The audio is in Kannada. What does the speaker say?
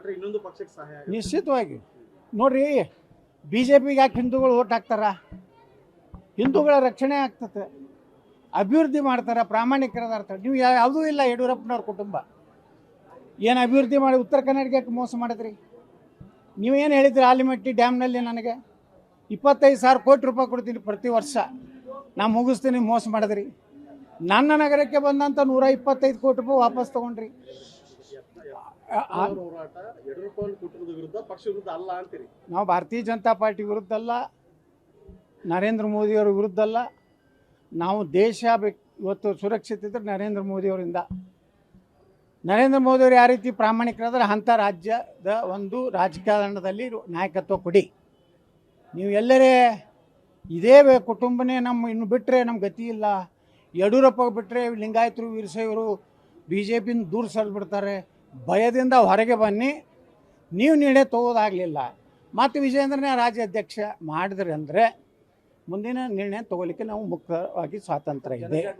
ಕೊಟ್ರೆ ಇನ್ನೊಂದು ಪಕ್ಷಕ್ಕೆ ಸಹಾಯ ಆಗುತ್ತೆ. ನಿಶ್ಚಿತವಾಗಿ ನೋಡ್ರಿ, ಬಿ ಜೆ ಪಿಗೆ ಯಾಕೆ ಹಿಂದೂಗಳು ಓಟ್ ಹಾಕ್ತಾರ? ಹಿಂದೂಗಳ ರಕ್ಷಣೆ ಆಗ್ತದೆ, ಅಭಿವೃದ್ಧಿ ಮಾಡ್ತಾರೆ, ಪ್ರಾಮಾಣಿಕರದಾರ್ತಾರೆ. ನೀವು ಯಾವುದೂ ಇಲ್ಲ ಯಡಿಯೂರಪ್ಪನವ್ರ ಕುಟುಂಬ ಏನು ಅಭಿವೃದ್ಧಿ ಮಾಡಿ ಉತ್ತರ ಕರ್ನಾಟಕಕ್ಕೆ ಮೋಸ ಮಾಡಿದ್ರಿ. ನೀವೇನು ಹೇಳಿದ್ರಿ ಆಲಿಮಟ್ಟಿ ಡ್ಯಾಮ್ನಲ್ಲಿ ನನಗೆ 25,000 ಕೋಟಿ ರೂಪಾಯಿ ಕೊಡ್ತೀನಿ ಪ್ರತಿ ವರ್ಷ, ನಾ ಮುಗಿಸ್ತೀನಿ, ಮೋಸ ಮಾಡಿದ್ರಿ. ನನ್ನ ನಗರಕ್ಕೆ ಬಂದಂಥ 125 ಕೋಟಿ ರೂಪಾಯಿ ವಾಪಸ್ ತೊಗೊಂಡ್ರಿ. ಹೋರಾಟ ಯಡಿಯೂರಪ್ಪ ಕುಟುಂಬದ ವಿರುದ್ಧ, ಪಕ್ಷ ವಿರುದ್ಧ ಅಲ್ಲ ಅಂತೀರಿ? ನಾವು ಭಾರತೀಯ ಜನತಾ ಪಾರ್ಟಿ ವಿರುದ್ಧ ಅಲ್ಲ, ನರೇಂದ್ರ ಮೋದಿಯವರ ವಿರುದ್ಧ ಅಲ್ಲ. ನಾವು ದೇಶ ಇವತ್ತು ಸುರಕ್ಷಿತ ಇದ್ದರೆ ನರೇಂದ್ರ ಮೋದಿಯವರಿಂದ. ನರೇಂದ್ರ ಮೋದಿಯವರು ಯಾವ ರೀತಿ ಪ್ರಾಮಾಣಿಕರಾದ್ರೆ ಅಂಥ ರಾಜ್ಯದ ಒಂದು ರಾಜಕಾರಣದಲ್ಲಿ ನಾಯಕತ್ವ ಕೊಡಿ. ನೀವು ಎಲ್ಲರೇ ಇದೇ ಕುಟುಂಬನೇ ನಮ್ಮ ಇನ್ನು ಬಿಟ್ಟರೆ ನಮ್ಮ ಗತಿ ಇಲ್ಲ, ಯಡಿಯೂರಪ್ಪ ಬಿಟ್ಟರೆ ಲಿಂಗಾಯತರು ವೀರಶೈವರು ಬಿ ಜೆ ಪಿಯಿಂದ ದೂರ ಸರಿದ್ಬಿಡ್ತಾರೆ, ಭಯದಿಂದ ಹೊರಗೆ ಬನ್ನಿ. ನೀವು ನಿರ್ಣಯ ತಗೋದಾಗಲಿಲ್ಲ, ಮತ್ತು ವಿಜಯೇಂದ್ರನೇ ರಾಜ್ಯಾಧ್ಯಕ್ಷ ಮಾಡಿದ್ರಿ ಅಂದರೆ ಮುಂದಿನ ನಿರ್ಣಯ ತಗೋಲಿಕ್ಕೆ ನಾವು ಮುಕ್ತವಾಗಿ ಸ್ವಾತಂತ್ರ್ಯ ಇದೆ.